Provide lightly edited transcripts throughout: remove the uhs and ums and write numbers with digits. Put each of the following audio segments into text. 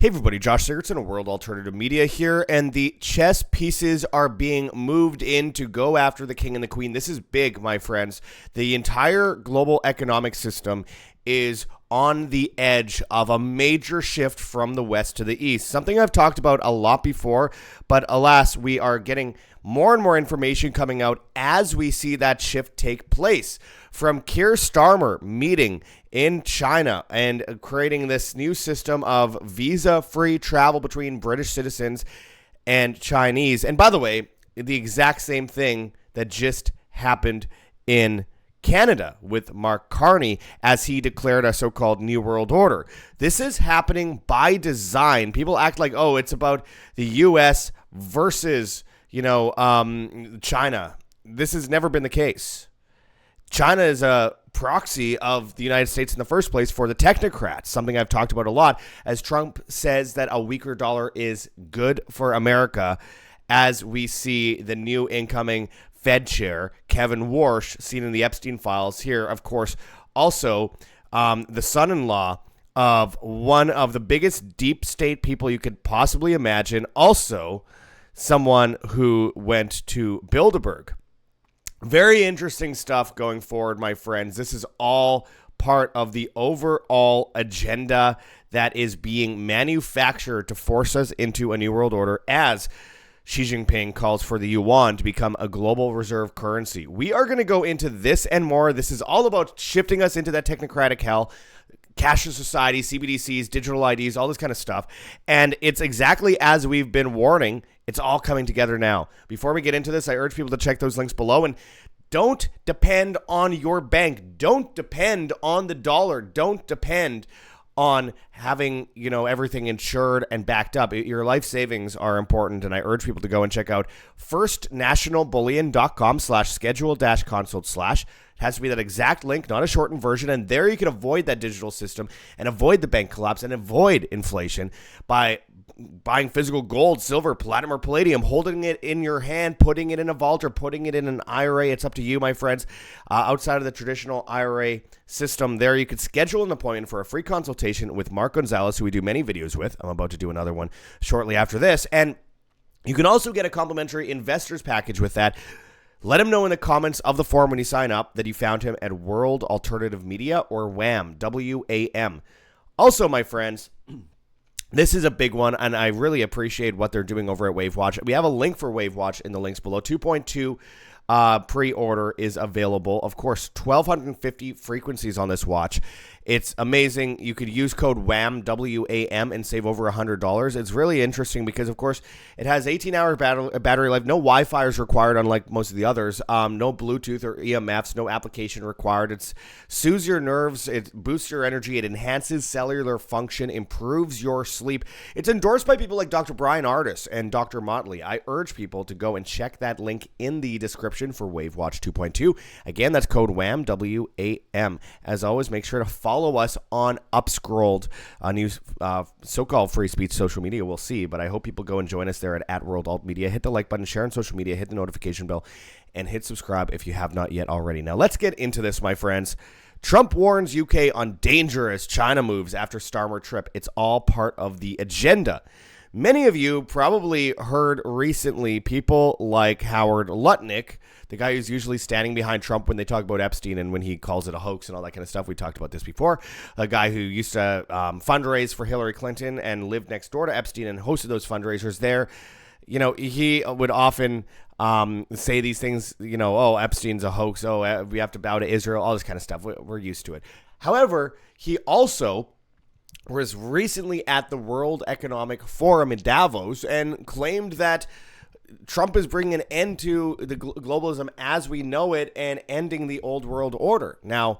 Hey everybody, Josh Sigurdson of World Alternative Media here, and the chess pieces are being moved in to go after the king and the queen. This is big, my friends. The entire global economic system is on the edge of a major shift from the west to the east. Something I've talked about a lot before, but alas, we are getting more and more information coming out as we see that shift take place. From Keir Starmer meeting in China and creating this new system of visa-free travel between British citizens and Chinese. And by the way, the exact same thing that just happened in Canada with Mark Carney as he declared a so-called New World Order. This is happening by design. People act like, oh, it's about the U.S. versus, China. This has never been the case. China is a proxy of the United States in the first place for the technocrats, something I've talked about a lot, as Trump says that a weaker dollar is good for America, as we see the new incoming Fed chair, Kevin Warsh, seen in the Epstein files here, of course, also the son-in-law of one of the biggest deep state people you could possibly imagine, also someone who went to Bilderberg. Very interesting stuff going forward, my friends. This is all part of the overall agenda that is being manufactured to force us into a new world order as Xi Jinping calls for the Yuan to become a global reserve currency. We are going to go into this and more. This is all about shifting us into that technocratic hell, cashless society, CBDCs, digital IDs, all this kind of stuff. And it's exactly as we've been warning. It's all coming together now. Before we get into this, I urge people to check those links below and don't depend on your bank. Don't depend on the dollar. Don't depend on having, everything insured and backed up. Your life savings are important, and I urge people to go and check out firstnationalbullion.com/schedule-consult/ It has to be that exact link, not a shortened version, and there you can avoid that digital system and avoid the bank collapse and avoid inflation by buying physical gold, silver, platinum, or palladium, holding it in your hand, putting it in a vault, or putting it in an IRA. It's up to you, my friends. Outside of the traditional IRA system, there you could schedule an appointment for a free consultation with Mark Gonzalez, who we do many videos with. I'm about to do another one shortly after this. And you can also get a complimentary investors package with that. Let him know in the comments of the forum when you sign up that you found him at World Alternative Media or WAM, W-A-M. Also, my friends, this is a big one, and I really appreciate what they're doing over at WaveWatch. We have a link for WaveWatch in the links below. 2.2 pre-order is available. Of course, 1,250 frequencies on this watch. It's amazing. You could use code WAM, W-A-M, and save over $100. It's really interesting because, of course, it has 18-hour battery life. No Wi-Fi is required, unlike most of the others. No Bluetooth or EMFs. No application required. It soothes your nerves. It boosts your energy. It enhances cellular function, improves your sleep. It's endorsed by people like Dr. Brian Ardis and Dr. Motley. I urge people to go and check that link in the description for WaveWatch 2.2. Again, that's code WAM, W-A-M. As always, make sure to follow us on Upscrolled, new so-called free speech social media. We'll see, but I hope people go and join us there at World Alt Media. Hit the like button, share on social media, hit the notification bell, and hit subscribe if you have not yet already. Now, let's get into this, my friends. Trump warns UK on dangerous China moves after Starmer trip. It's all part of the agenda. Many of you probably heard recently people like Howard Lutnick, the guy who's usually standing behind Trump when they talk about Epstein and when he calls it a hoax and all that kind of stuff. We talked about this before. A guy who used to fundraise for Hillary Clinton and lived next door to Epstein and hosted those fundraisers there. He would often say these things, oh, Epstein's a hoax. Oh, we have to bow to Israel, all this kind of stuff. We're used to it. However, he also was recently at the World Economic Forum in Davos and claimed that Trump is bringing an end to the globalism as we know it and ending the old world order. Now,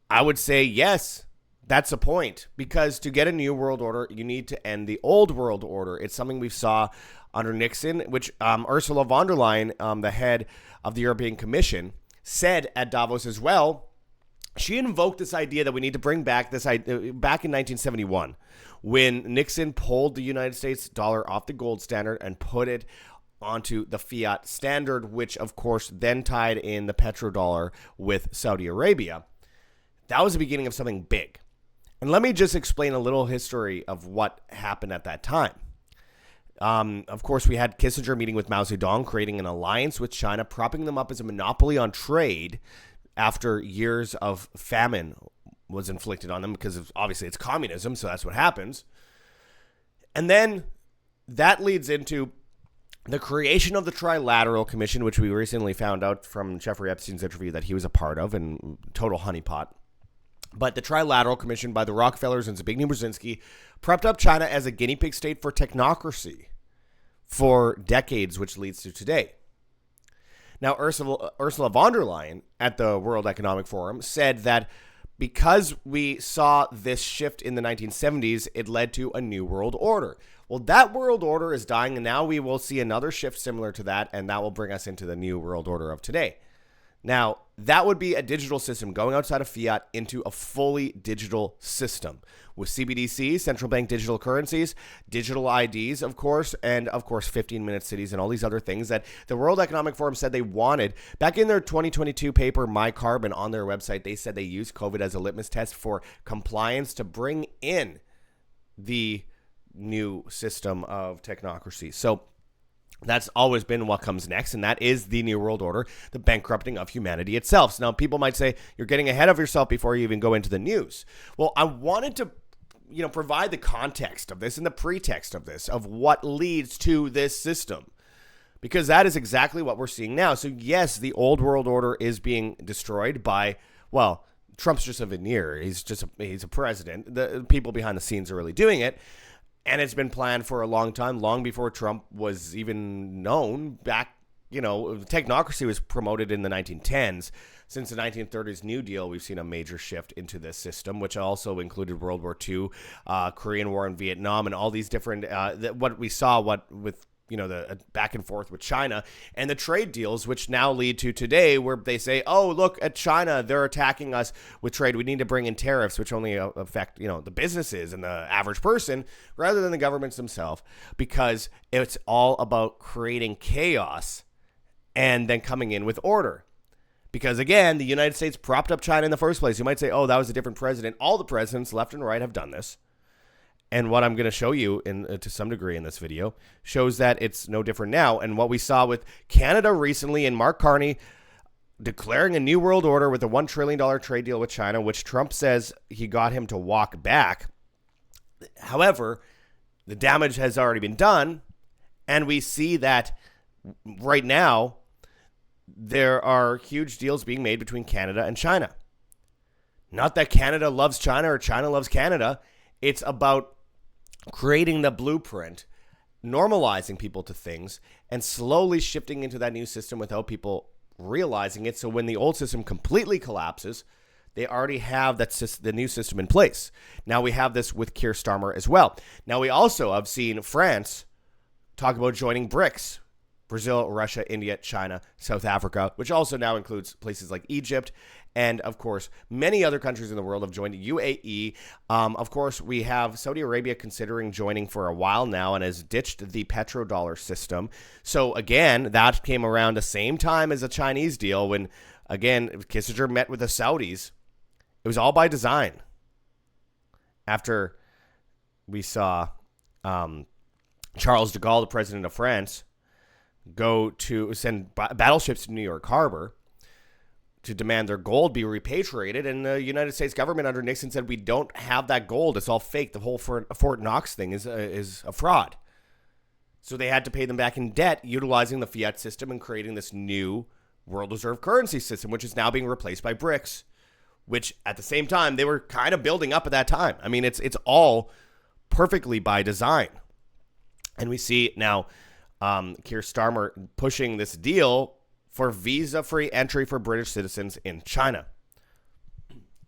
I would say yes, that's a point, because to get a new world order, you need to end the old world order. It's something we saw under Nixon, which Ursula von der Leyen, the head of the European Commission, said at Davos as well. She invoked this idea that we need to bring back this idea back in 1971 when Nixon pulled the United States dollar off the gold standard and put it onto the fiat standard, which, of course, then tied in the petrodollar with Saudi Arabia. That was the beginning of something big. And let me just explain a little history of what happened at that time. Of course, we had Kissinger meeting with Mao Zedong, creating an alliance with China, propping them up as a monopoly on trade after years of famine was inflicted on them because obviously it's communism, so that's what happens. And then that leads into the creation of the Trilateral Commission, which we recently found out from Jeffrey Epstein's interview that he was a part of, and total honeypot. But the Trilateral Commission by the Rockefellers and Zbigniew Brzezinski prepped up China as a guinea pig state for technocracy for decades, which leads to today. Now, Ursula von der Leyen at the World Economic Forum said that because we saw this shift in the 1970s, it led to a new world order. Well, that world order is dying, and now we will see another shift similar to that, and that will bring us into the new world order of today. Now, that would be a digital system going outside of fiat into a fully digital system with CBDCs, central bank digital currencies, digital IDs, of course, and of course 15-minute cities and all these other things that the World Economic Forum said they wanted. Back in their 2022 paper, My Carbon, on their website, they said they used COVID as a litmus test for compliance to bring in the new system of technocracy. So that's always been what comes next, and that is the New World Order, the bankrupting of humanity itself. So now people might say, you're getting ahead of yourself before you even go into the news. Well, I wanted to provide the context of this and the pretext of this, of what leads to this system, because that is exactly what we're seeing now. So yes, the old world order is being destroyed by, well, Trump's just a veneer. He's a president. The people behind the scenes are really doing it. And it's been planned for a long time, long before Trump was even known. Back, technocracy was promoted in the 1910s. Since the 1930s New Deal, we've seen a major shift into this system, which also included World War II, Korean War and Vietnam, and all these different, what we saw, with the back and forth with China and the trade deals, which now lead to today where they say, oh, look at China, they're attacking us with trade. We need to bring in tariffs, which only affect, the businesses and the average person rather than the governments themselves, because it's all about creating chaos and then coming in with order. Because again, the United States propped up China in the first place. You might say, oh, that was a different president. All the presidents, left and right, have done this. And what I'm going to show you to some degree in this video shows that it's no different now. And what we saw with Canada recently and Mark Carney declaring a new world order with a $1 trillion trade deal with China, which Trump says he got him to walk back. However, the damage has already been done. And we see that right now there are huge deals being made between Canada and China. Not that Canada loves China or China loves Canada. It's about creating the blueprint, normalizing people to things, and slowly shifting into that new system without people realizing it. So when the old system completely collapses, they already have the new system in place. Now we have this with Keir Starmer as well. Now we also have seen France talk about joining BRICS. Brazil, Russia, India, China, South Africa, which also now includes places like Egypt. And, of course, many other countries in the world have joined UAE. Of course, we have Saudi Arabia considering joining for a while now and has ditched the petrodollar system. So, again, that came around the same time as a Chinese deal when, again, Kissinger met with the Saudis. It was all by design. After we saw Charles de Gaulle, the president of France, go to send battleships to New York Harbor to demand their gold be repatriated. And the United States government under Nixon said, we don't have that gold. It's all fake. The whole Fort Knox thing is a fraud. So they had to pay them back in debt, utilizing the fiat system and creating this new world reserve currency system, which is now being replaced by BRICS, which at the same time, they were kind of building up at that time. I mean, it's all perfectly by design. And we see now Keir Starmer pushing this deal for visa-free entry for British citizens in China.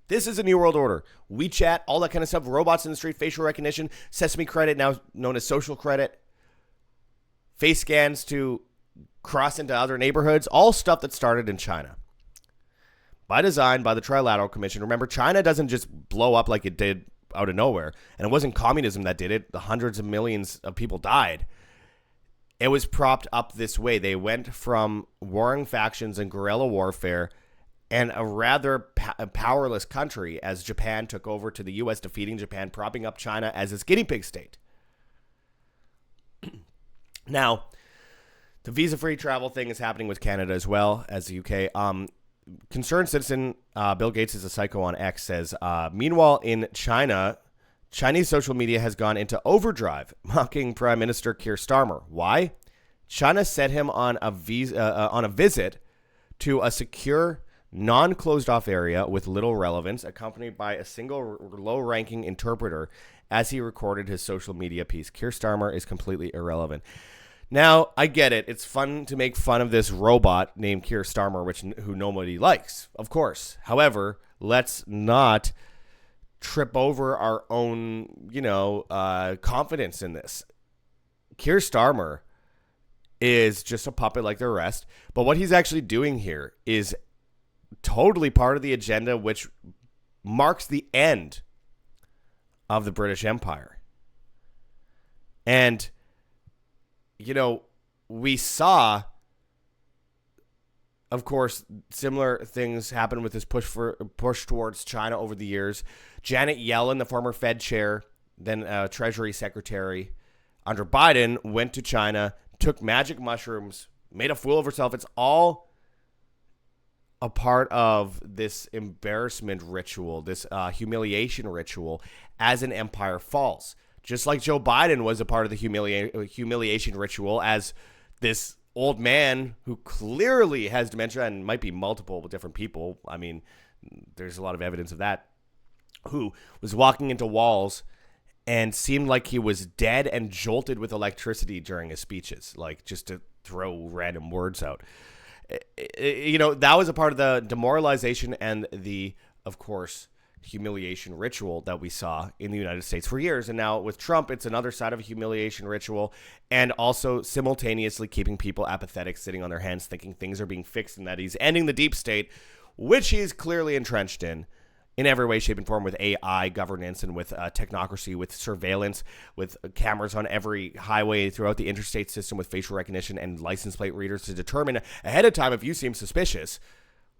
This is a new world order. WeChat, all that kind of stuff, robots in the street, facial recognition, Sesame Credit, now known as social credit, face scans to cross into other neighborhoods, all stuff that started in China. By design, by the Trilateral Commission. Remember, China doesn't just blow up like it did out of nowhere. And it wasn't communism that did it. The hundreds of millions of people died. It was propped up this way. They went from warring factions and guerrilla warfare and a rather powerless country as Japan took over to the U.S., defeating Japan, propping up China as its guinea pig state. Now, the visa-free travel thing is happening with Canada as well as the UK. Concerned citizen Bill Gates is a psycho on X says, meanwhile, in China, Chinese social media has gone into overdrive, mocking Prime Minister Keir Starmer. Why? China sent him on a visit to a secure, non-closed-off area with little relevance, accompanied by a single low-ranking interpreter as he recorded his social media piece. Keir Starmer is completely irrelevant. Now, I get it. It's fun to make fun of this robot named Keir Starmer, who nobody likes, of course. However, let's not trip over our own, confidence in this. Keir Starmer is just a puppet like the rest. But what he's actually doing here is totally part of the agenda, which marks the end of the British Empire. And, we saw, of course, similar things happen with this push towards China over the years. Janet Yellen, the former Fed chair, then Treasury Secretary under Biden, went to China, took magic mushrooms, made a fool of herself. It's all a part of this embarrassment ritual, this humiliation ritual as an empire falls. Just like Joe Biden was a part of the humiliation ritual as this old man who clearly has dementia and might be multiple different people. I mean, there's a lot of evidence of that. Who was walking into walls and seemed like he was dead and jolted with electricity during his speeches, like just to throw random words out. That was a part of the demoralization and the, of course, humiliation ritual that we saw in the United States for years. And now with Trump, it's another side of a humiliation ritual, and also simultaneously keeping people apathetic, sitting on their hands, thinking things are being fixed and that he's ending the deep state, which he's clearly entrenched in every way, shape, and form, with AI governance and with technocracy, with surveillance, with cameras on every highway throughout the interstate system, with facial recognition and license plate readers to determine ahead of time if you seem suspicious.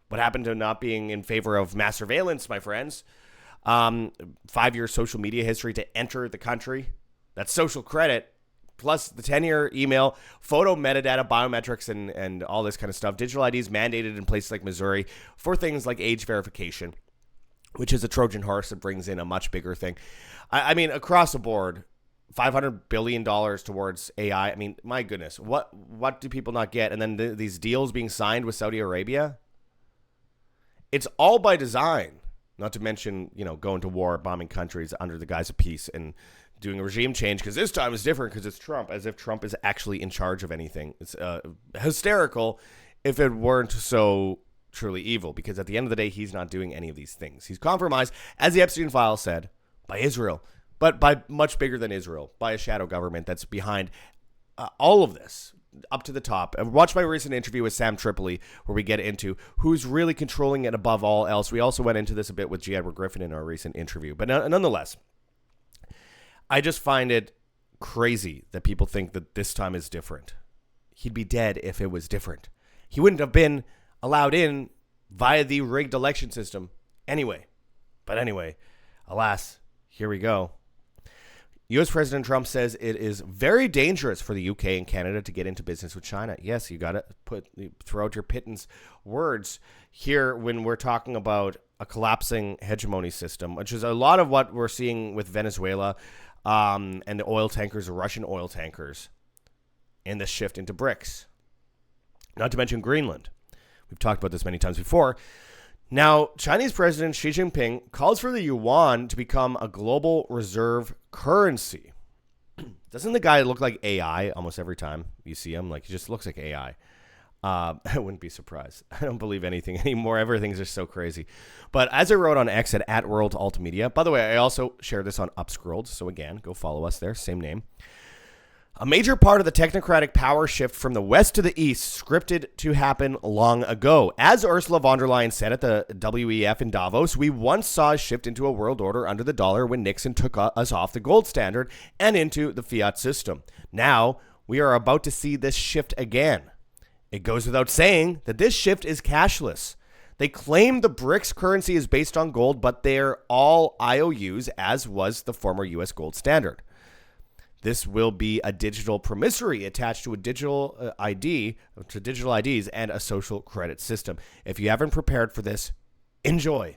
What happened to not being in favor of mass surveillance, my friends? 5-year social media history to enter the country. That's social credit, plus the 10-year email, photo metadata, biometrics, and all this kind of stuff. Digital IDs mandated in places like Missouri for things like age verification, which is a Trojan horse that brings in a much bigger thing. I mean, across the board, $500 billion towards AI. I mean, my goodness, what do people not get? And then these deals being signed with Saudi Arabia. It's all by design, not to mention, going to war, bombing countries under the guise of peace and doing a regime change because this time is different because it's Trump, as if Trump is actually in charge of anything. It's hysterical if it weren't so truly evil, because at the end of the day, he's not doing any of these things. He's compromised, as the Epstein file said, by Israel, but by much bigger than Israel, by a shadow government that's behind all of this. Up to the top. Watch my recent interview with Sam Tripoli, where we get into who's really controlling it above all else. We also went into this a bit with G. Edward Griffin in our recent interview. But nonetheless, I just find it crazy that people think that this time is different. He'd be dead if it was different. He wouldn't have been allowed in via the rigged election system anyway. But anyway, alas, here we go. U.S. President Trump says it is very dangerous for the UK and Canada to get into business with China. Yes, you got to throw out your pittance words here when we're talking about a collapsing hegemony system, which is a lot of what we're seeing with Venezuela and the oil tankers, the Russian oil tankers, and the shift into BRICS. Not to mention Greenland. We've talked about this many times before. Now, Chinese President Xi Jinping calls for the yuan to become a global reserve currency. Doesn't the guy look like AI almost every time you see him? Like, he just looks like AI. I wouldn't be surprised. I don't believe anything anymore. Everything's just so crazy. But as I wrote on X at @WorldAltMedia, by the way, I also share this on Upscrolled. So again, go follow us there. Same name. A major part of the technocratic power shift from the west to the east scripted to happen long ago. As Ursula von der Leyen said at the WEF in Davos, we once saw a shift into a world order under the dollar when Nixon took us off the gold standard and into the fiat system. Now, we are about to see this shift again. It goes without saying that this shift is cashless. They claim the BRICS currency is based on gold, but they're all IOUs, as was the former U.S. gold standard. This will be a digital promissory attached to a digital ID, to digital IDs, and a social credit system. If you haven't prepared for this, enjoy.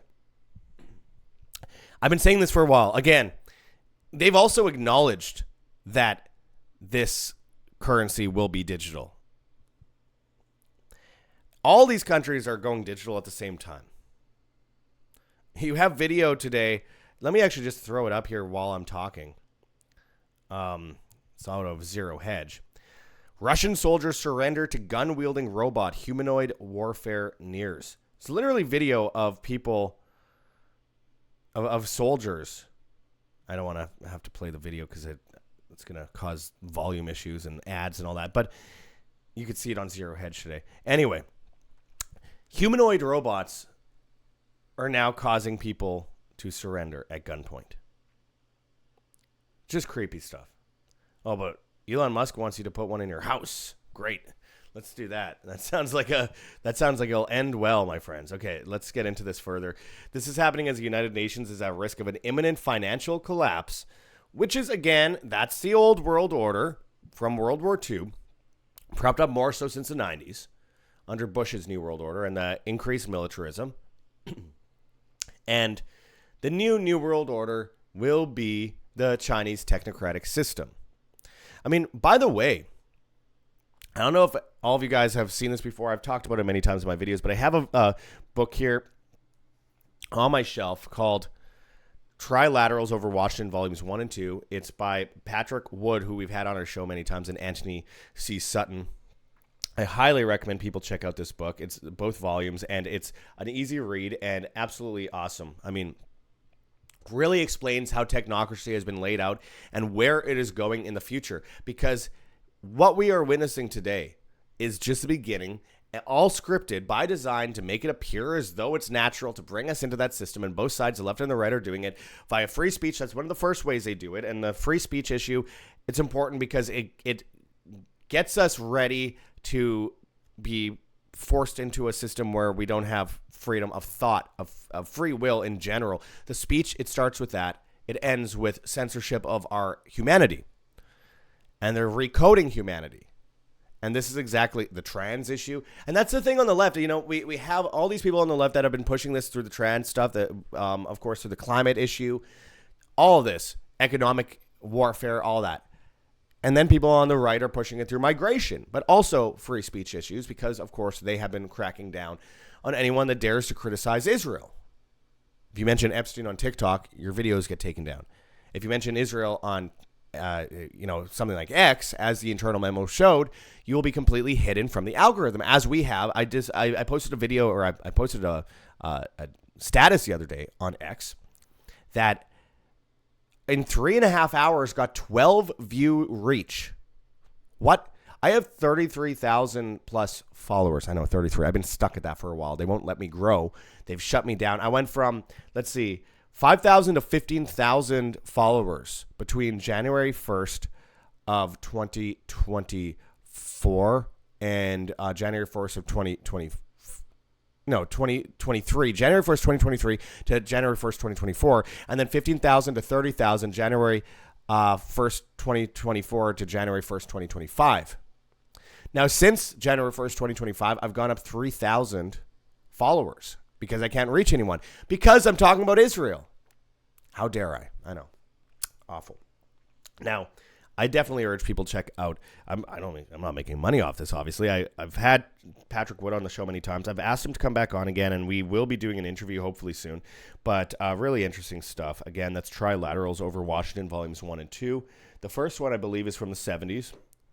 I've been saying this for a while. Again, they've also acknowledged that this currency will be digital. All these countries are going digital at the same time. You have video today. Let me actually just throw it up here while I'm talking. It's out of Zero Hedge. Russian soldiers surrender to gun-wielding robot. Humanoid warfare nears. It's literally video of people, of soldiers. I don't want to have to play the video because it's going to cause volume issues and ads and all that. But you could see it on Zero Hedge today. Anyway, humanoid robots are now causing people to surrender at gunpoint. Just creepy stuff. Oh, but Elon Musk wants you to put one in your house. Great. Let's do that. That sounds like it'll end well, my friends. Okay, let's get into this further. This is happening as the United Nations is at risk of an imminent financial collapse, which is, again, that's the old world order from World War II, propped up more so since the 90s under Bush's New World Order and the increased militarism. And the New World Order will be the Chinese technocratic system. I mean, by the way, I don't know if all of you guys have seen this before. I've talked about it many times in my videos, but I have a book here on my shelf called Trilaterals Over Washington, Volumes 1 and 2. It's by Patrick Wood, who we've had on our show many times, and Anthony C. Sutton. I highly recommend people check out this book. It's both volumes, and it's an easy read and absolutely awesome. I mean, really explains how technocracy has been laid out and where it is going in the future. Because what we are witnessing today is just the beginning, all scripted by design to make it appear as though it's natural to bring us into that system. And both sides, the left and the right, are doing it via free speech. That's one of the first ways they do it. And the free speech issue, it's important because it gets us ready to be forced into a system where we don't have freedom of thought, of free will in general. The speech, it starts with that. It ends with censorship of our humanity. And they're recoding humanity. And this is exactly the trans issue. And that's the thing on the left. You know, we have all these people on the left that have been pushing this through the trans stuff, that, of course, through the climate issue, all of this, economic warfare, all that. And then people on the right are pushing it through migration, but also free speech issues because, of course, they have been cracking down on anyone that dares to criticize Israel. If you mention Epstein on TikTok, your videos get taken down. If you mention Israel on, something like X, as the internal memo showed, you will be completely hidden from the algorithm, as we have. I posted a video, or I posted a status the other day on X that in 3.5 hours got 12 view reach. What? I have 33,000 plus followers. I know 33. I've been stuck at that for a while. They won't let me grow. They've shut me down. I went from, 5,000 to 15,000 followers between January 1st of 2024 and January 1st of 2023, January 1st, 2023 to January 1st, 2024, and then 15,000 to 30,000 January 1st, 2024 to January 1st, 2025. Now, since January 1st, 2025, I've gone up 3,000 followers because I can't reach anyone because I'm talking about Israel. How dare I? I know. Awful. Now, I definitely urge people to check out. I'm not making money off this, obviously. I've had Patrick Wood on the show many times. I've asked him to come back on again, and we will be doing an interview hopefully soon. But really interesting stuff. Again, that's Trilaterals Over Washington, Volumes 1 and 2. The first one, I believe, is from the 70s.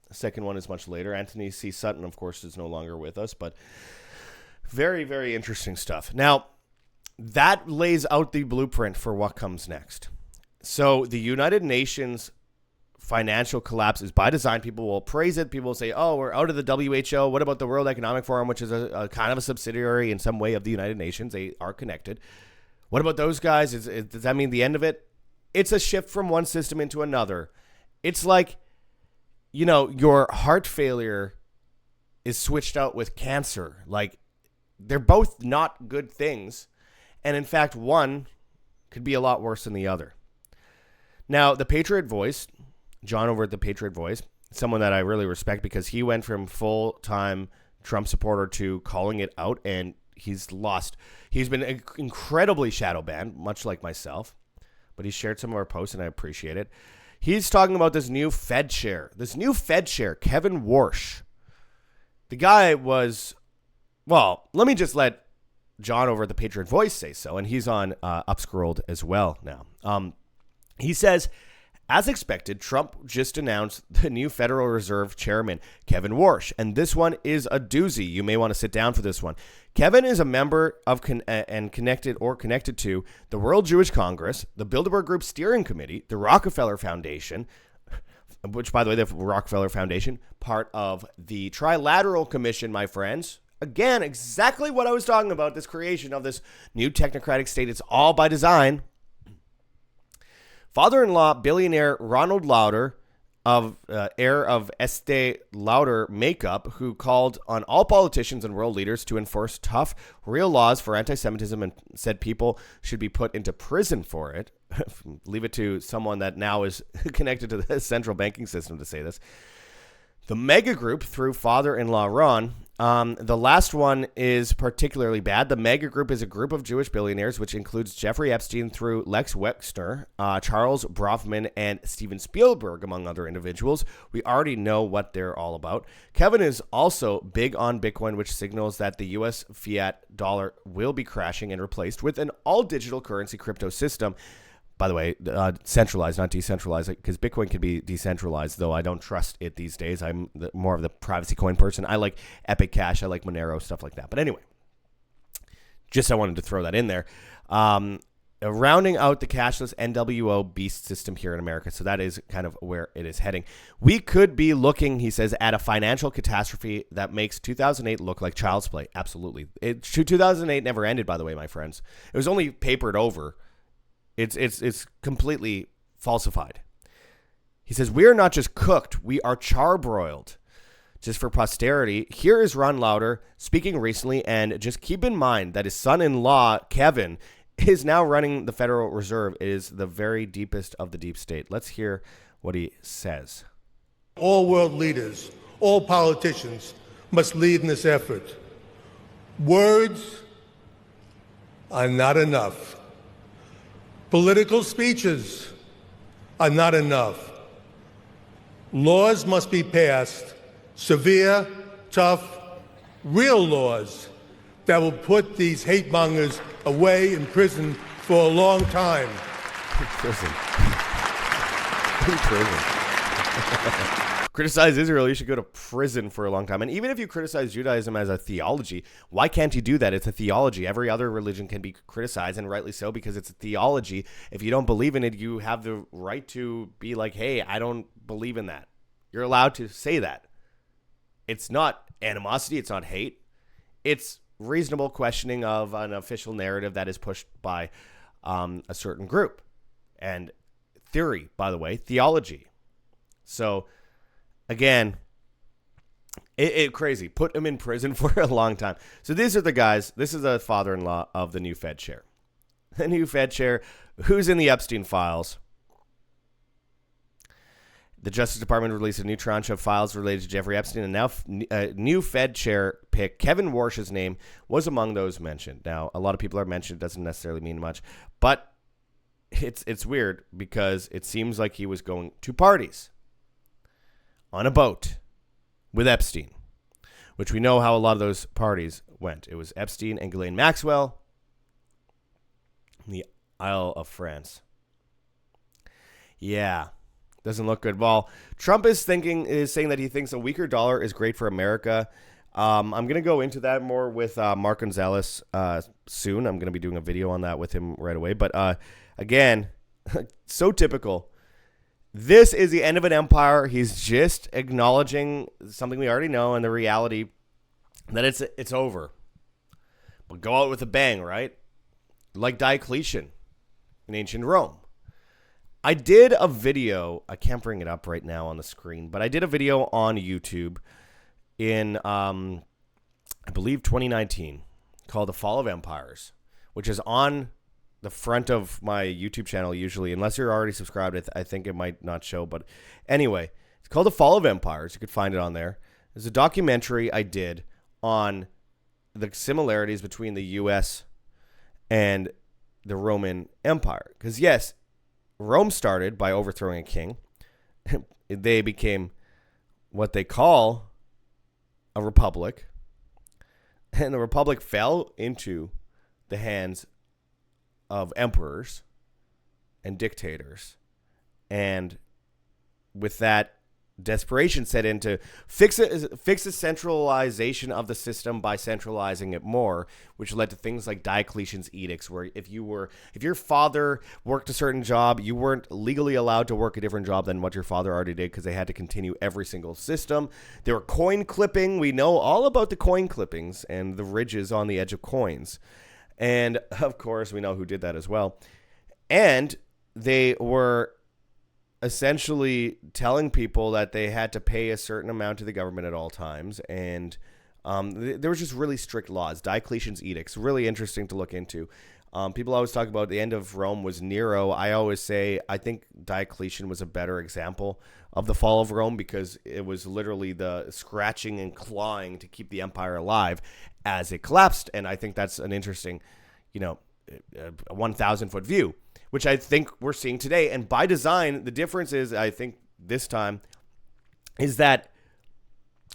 The second one is much later. Anthony C. Sutton, of course, is no longer with us, but very, very interesting stuff. Now, that lays out the blueprint for what comes next. So the United Nations financial collapse is by design. People will praise it. People will say, oh, we're out of the WHO. What about the World Economic Forum, which is a kind of a subsidiary in some way of the United Nations? They are connected. What about those guys? Does that mean the end of it? It's a shift from one system into another. It's like, your heart failure is switched out with cancer. Like, They're both not good things. And in fact, one could be a lot worse than the other. Now, the Patriot Voice, John over at the Patriot Voice, someone that I really respect because he went from full-time Trump supporter to calling it out, and he's lost. He's been incredibly shadow banned, much like myself, but he shared some of our posts, and I appreciate it. He's talking about this new Fed chair. This new Fed chair, Kevin Warsh. The guy was, well, let me just let John over at the Patriot Voice say so, and he's on Upscrolled as well now. He says, as expected, Trump just announced the new Federal Reserve Chairman, Kevin Warsh, and this one is a doozy. You may want to sit down for this one. Kevin is a member of connected to the World Jewish Congress, the Bilderberg Group Steering Committee, the Rockefeller Foundation, which, by the way, the Rockefeller Foundation, part of the Trilateral Commission, my friends. Again, exactly what I was talking about, this creation of this new technocratic state. It's all by design. Father-in-law billionaire Ronald Lauder, heir of Estee Lauder Makeup, who called on all politicians and world leaders to enforce tough, real laws for anti-Semitism and said people should be put into prison for it. Leave it to someone that now is connected to the central banking system to say this. The mega group through father-in-law Ron. The last one is particularly bad. The mega group is a group of Jewish billionaires, which includes Jeffrey Epstein through Lex Wexner, Charles Brofman, and Steven Spielberg, among other individuals. We already know what they're all about. Kevin is also big on Bitcoin, which signals that the U.S. fiat dollar will be crashing and replaced with an all-digital currency crypto system. By the way, centralized, not decentralized, because Bitcoin can be decentralized, though I don't trust it these days. I'm more of the privacy coin person. I like Epic Cash. I like Monero, stuff like that. But anyway, just I wanted to throw that in there. Rounding out the cashless NWO beast system here in America. So that is kind of where it is heading. We could be looking, he says, at a financial catastrophe that makes 2008 look like child's play. Absolutely. 2008 never ended, by the way, my friends. It was only papered over. It's completely falsified. He says, we are not just cooked, we are charbroiled. Just for posterity, here is Ron Lauder speaking recently, and just keep in mind that his son-in-law, Kevin, is now running the Federal Reserve. It is the very deepest of the deep state. Let's hear what he says. All world leaders, all politicians must lead in this effort. Words are not enough. Political speeches are not enough. Laws must be passed, severe, tough, real laws that will put these hate mongers away in prison for a long time. In prison. In prison. Criticize Israel, you should go to prison for a long time. And even if you criticize Judaism as a theology, why can't you do that? It's a theology. Every other religion can be criticized, and rightly so, because it's a theology. If you don't believe in it, you have the right to be like, hey, I don't believe in that. You're allowed to say that. It's not animosity. It's not hate. It's reasonable questioning of an official narrative that is pushed by a certain group. And theory, by the way, theology. So, again, it crazy. Put him in prison for a long time. So these are the guys. This is the father-in-law of the new Fed chair. The new Fed chair, who's in the Epstein files. The Justice Department released a new tranche of files related to Jeffrey Epstein, and now new Fed chair pick, Kevin Warsh's name, was among those mentioned. Now, a lot of people are mentioned. It doesn't necessarily mean much, but it's weird because it seems like he was going to parties on a boat with Epstein, which we know how a lot of those parties went. It was Epstein and Ghislaine Maxwell in the Isle of France. Yeah, doesn't look good. Well, Trump is saying that he thinks a weaker dollar is great for America. I'm going to go into that more with Mark Gonzalez soon. I'm going to be doing a video on that with him right away. But again, so typical. This is the end of an empire. He's just acknowledging something we already know and the reality that it's over. But go out with a bang, right? Like Diocletian in ancient Rome. I did a video. I can't bring it up right now on the screen, but I did a video on YouTube in, I believe, 2019. called The Fall of Empires, which is on the front of my YouTube channel usually. Unless you're already subscribed, I think it might not show. But anyway, it's called The Fall of Empires. You could find it on there. There's a documentary I did on the similarities between the U.S. and the Roman Empire. Because, yes, Rome started by overthrowing a king. They became what they call a republic. And the republic fell into the hands of emperors and dictators. And with that, desperation set in to fix the centralization of the system by centralizing it more, which led to things like Diocletian's edicts, where if your father worked a certain job, you weren't legally allowed to work a different job than what your father already did, because they had to continue every single system. There were coin clipping. We know all about the coin clippings and the ridges on the edge of coins. And of course, we know who did that as well. And they were essentially telling people that they had to pay a certain amount to the government at all times. And there was just really strict laws. Diocletian's edicts, really interesting to look into. People always talk about the end of Rome was Nero. I always say I think Diocletian was a better example of the fall of Rome, because it was literally the scratching and clawing to keep the empire alive as it collapsed. And I think that's an interesting, 1,000-foot view, which I think we're seeing today. And by design, the difference is, I think this time, is that,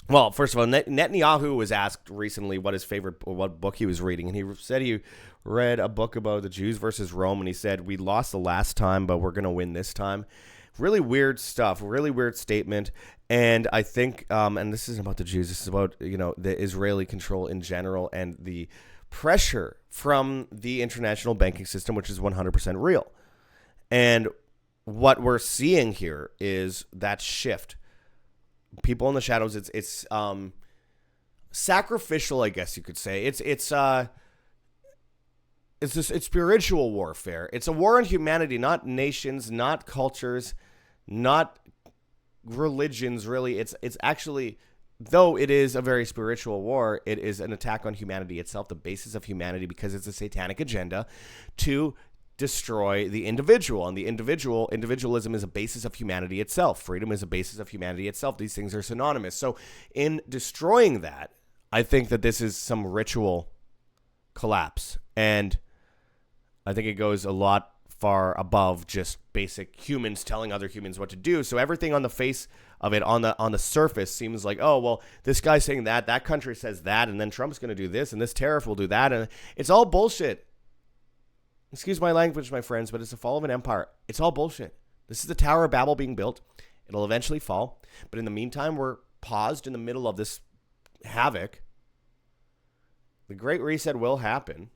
well, first of all, Netanyahu was asked recently what his favorite, or what book he was reading. And he said he read a book about the Jews versus Rome. And he said, we lost the last time, but we're going to win this time. Really weird stuff, really weird statement. And I think, and this isn't about the Jews, this is about, the Israeli control in general and the pressure from the international banking system, which is 100% real. And what we're seeing here is that shift. People in the shadows, it's sacrificial, I guess you could say. It's spiritual warfare. It's a war on humanity, not nations, not cultures, not religions, really. It's actually, though it is a very spiritual war, it is an attack on humanity itself, the basis of humanity, because it's a satanic agenda to destroy the individual. And the individualism is a basis of humanity itself. Freedom is a basis of humanity itself. These things are synonymous. So in destroying that, I think that this is some ritual collapse. And I think it goes a lot far above just basic humans telling other humans what to do. So everything on the face of it, on the surface, seems like, oh, well, this guy's saying that country says that, and then Trump's going to do this, and this tariff will do that, and it's all bullshit. Excuse my language, my friends, but it's the fall of an empire. It's all bullshit. This is the Tower of Babel being built. It'll eventually fall. But in the meantime, we're paused in the middle of this havoc. The Great Reset will happen.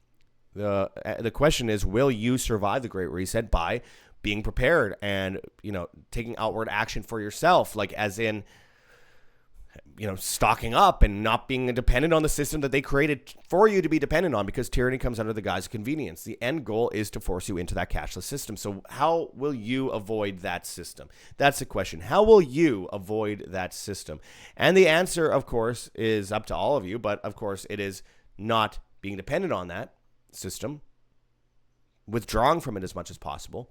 The question is, will you survive the Great Reset by being prepared and, taking outward action for yourself, like as in, stocking up and not being dependent on the system that they created for you to be dependent on, because tyranny comes under the guise of convenience. The end goal is to force you into that cashless system. So how will you avoid that system? That's the question. How will you avoid that system? And the answer, of course, is up to all of you, but of course it is not being dependent on that system, withdrawing from it as much as possible.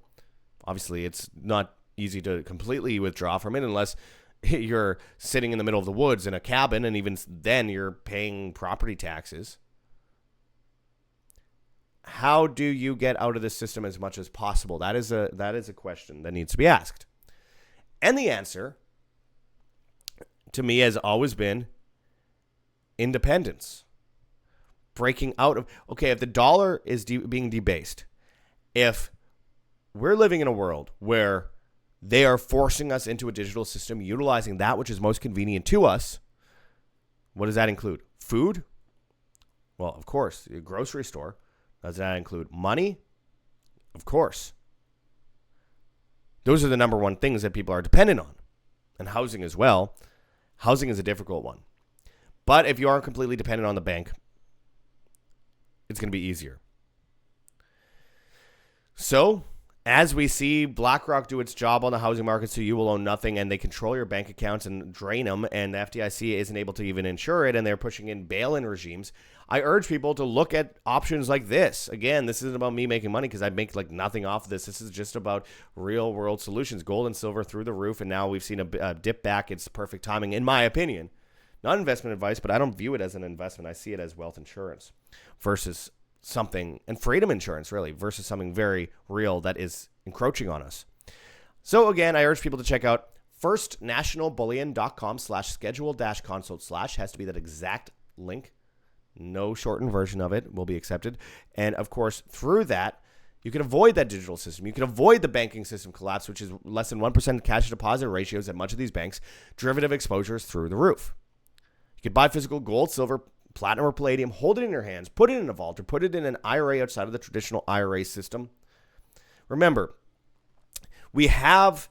Obviously, it's not easy to completely withdraw from it unless you're sitting in the middle of the woods in a cabin, and even then you're paying property taxes. How do you get out of this system as much as possible? That is a question that needs to be asked. And the answer, to me, has always been independence. Breaking out of, okay, if the dollar is being debased, if we're living in a world where they are forcing us into a digital system, utilizing that which is most convenient to us, what does that include? Food? Well, of course. The grocery store. Does that include money? Of course. Those are the number one things that people are dependent on. And housing as well. Housing is a difficult one. But if you aren't completely dependent on the bank, it's going to be easier. So, as we see BlackRock do its job on the housing market, so you will own nothing, and they control your bank accounts and drain them, and the FDIC isn't able to even insure it, and they're pushing in bail-in regimes, I urge people to look at options like this. Again, this isn't about me making money because I make like nothing off of this. This is just about real world solutions. Gold and silver through the roof, and now we've seen a dip back. It's perfect timing, in my opinion. Not investment advice, but I don't view it as an investment. I see it as wealth insurance versus something, and freedom insurance, really, versus something very real that is encroaching on us. So again, I urge people to check out firstnationalbullion.com/schedule-consult/ has to be that exact link. No shortened version of it will be accepted. And of course, through that, you can avoid that digital system. You can avoid the banking system collapse, which is less than 1% cash deposit ratios at much of these banks, derivative exposures through the roof. You can buy physical gold, silver, platinum, or palladium, hold it in your hands, put it in a vault, or put it in an IRA outside of the traditional IRA system. Remember, we have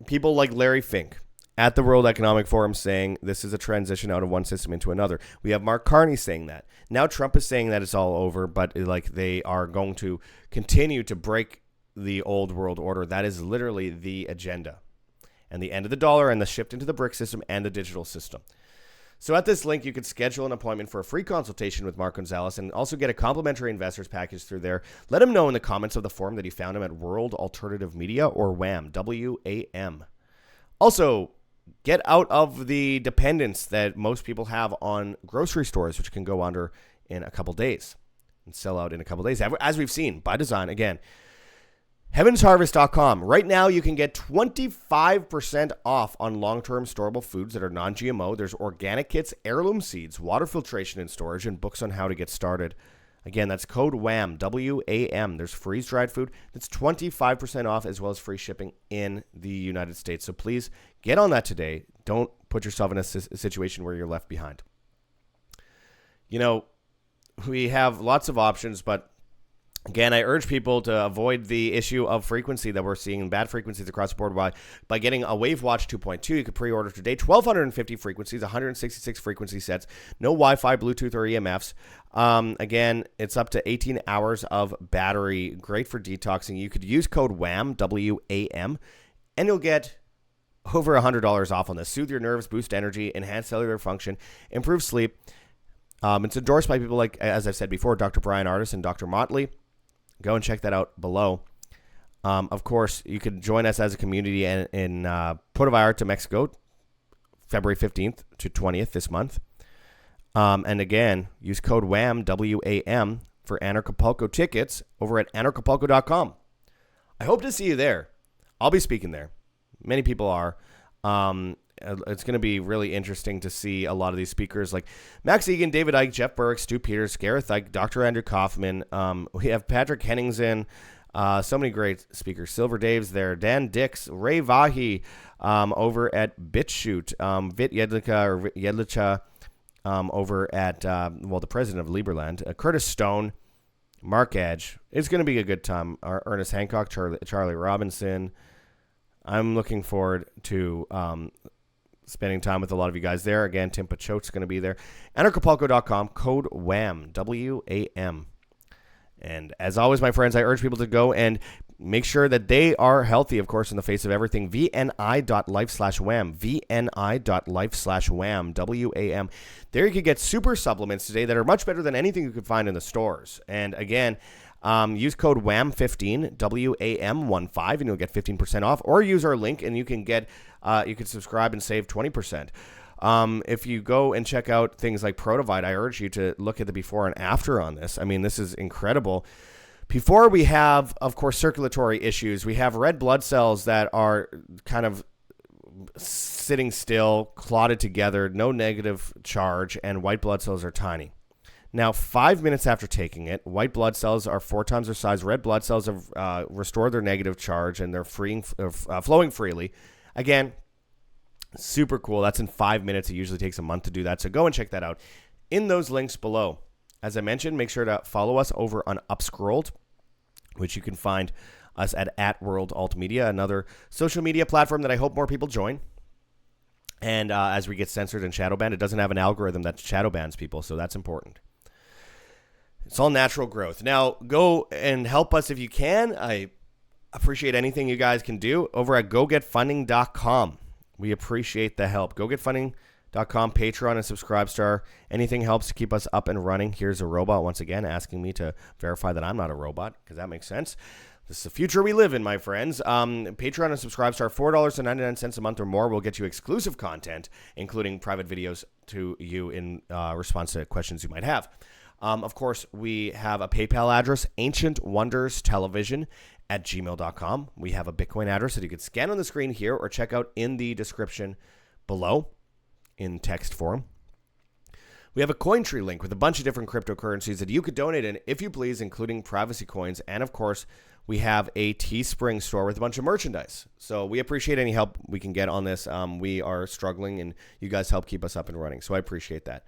people like Larry Fink at the World Economic Forum saying this is a transition out of one system into another. We have Mark Carney saying that. Now Trump is saying that it's all over, but like they are going to continue to break the old world order. That is literally the agenda. And the end of the dollar and the shift into the brick system and the digital system. So at this link, you can schedule an appointment for a free consultation with Mark Gonzalez and also get a complimentary investors package through there. Let him know in the comments of the forum that you found him at World Alternative Media, or WAM, W-A-M. Also, get out of the dependence that most people have on grocery stores, which can go under in a couple days and sell out in a couple days, as we've seen by design. Again, HeavensHarvest.com. Right now, you can get 25% off on long-term storable foods that are non-GMO. There's organic kits, heirloom seeds, water filtration and storage, and books on how to get started. Again, that's code WAM, W-A-M. There's freeze-dried food. That's 25% off, as well as free shipping in the United States. So please get on that today. Don't put yourself in a situation where you're left behind. You know, we have lots of options, but again, I urge people to avoid the issue of frequency that we're seeing, bad frequencies across the board. By getting a Wave Watch 2.2, you can pre-order today. 1,250 frequencies, 166 frequency sets, no Wi-Fi, Bluetooth, or EMFs. Again, it's up to 18 hours of battery. Great for detoxing. You could use code WAM, W-A-M, and you'll get over $100 off on this. Soothe your nerves, boost energy, enhance cellular function, improve sleep. It's endorsed by people like, as I've said before, Dr. Brian Artis and Dr. Motley. Go and check that out below. Of course, you can join us as a community in Puerto Vallarta, Mexico, February 15th to 20th this month. And again, use code WAM, W-A-M, for Anarchapulco tickets over at anarchapulco.com. I hope to see you there. I'll be speaking there. Many people are. It's going to be really interesting to see a lot of these speakers like Max Egan, David Icke, Jeff Burke, Stu Peters, Gareth Icke, Dr. Andrew Kaufman. We have Patrick Henningsen, so many great speakers. Silver Dave's there, Dan Dix, Ray Vahi over at BitChute, Vit Jedlica over at, the president of Liberland, Curtis Stone, Mark Edge. It's going to be a good time. Ernest Hancock, Charlie Robinson. I'm looking forward to spending time with a lot of you guys there. Again, Tim Pachote's going to be there. Anarchapulco.com, code WAM, W-A-M. And as always, my friends, I urge people to go and make sure that they are healthy, of course, in the face of everything. VNI.life/WAM, VNI.life/WAM, W-A-M. There you can get super supplements today that are much better than anything you could find in the stores. And again, use code WAM15, W-A-M-15, and you'll get 15% off. Or use our link, and you can get you can subscribe and save 20%. If you go and check out things like Protovite, I urge you to look at the before and after on this. I mean, this is incredible. Before we have, of course, circulatory issues, we have red blood cells that are kind of sitting still, clotted together, no negative charge, and white blood cells are tiny. Now, 5 minutes after taking it, white blood cells are 4 times their size. Red blood cells have restored their negative charge, and they're flowing freely. Again, super cool. That's in 5 minutes. It usually takes a month to do that. So go and check that out in those links below. As I mentioned, make sure to follow us over on Upscrolled, which you can find us at World Alt Media, another social media platform that I hope more people join. And as we get censored and shadow banned, it doesn't have an algorithm that shadow bans people, so that's important. It's all natural growth. Now, go and help us if you can. I appreciate anything you guys can do over at gogetfunding.com. We appreciate the help. Gogetfunding.com. Patreon, and Subscribestar. Anything helps to keep us up and running. Here's a robot once again asking me to verify that I'm not a robot, because that makes sense. This is the future we live in, my friends. Patreon and Subscribestar, $4.99 a month or more will get you exclusive content, including private videos to you in response to questions you might have. Of course, we have a PayPal address, ancientwonderstelevision@gmail.com. We have a Bitcoin address that you can scan on the screen here or check out in the description below in text form. We have a Cointree link with a bunch of different cryptocurrencies that you could donate in if you please, including privacy coins. And of course, we have a Teespring store with a bunch of merchandise. So we appreciate any help we can get on this. We are struggling, and you guys help keep us up and running. So I appreciate that.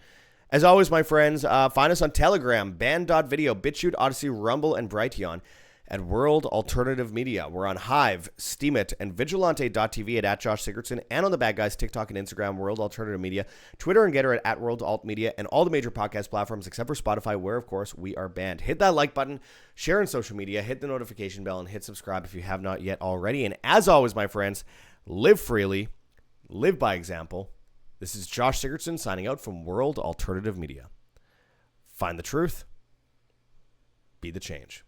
As always, my friends, find us on Telegram, Band.video, BitChute, Odyssey, Rumble, and Brighteon at World Alternative Media. We're on Hive, Steemit, and Vigilante.tv at Josh Sigurdson, and on the Bad Guys, TikTok and Instagram, World Alternative Media, Twitter and Getter at World Alt Media, and all the major podcast platforms except for Spotify, where, of course, we are banned. Hit that like button, share on social media, hit the notification bell, and hit subscribe if you have not yet already. And as always, my friends, live freely, live by example. This is Josh Sigurdson signing out from World Alternative Media. Find the truth. Be the change.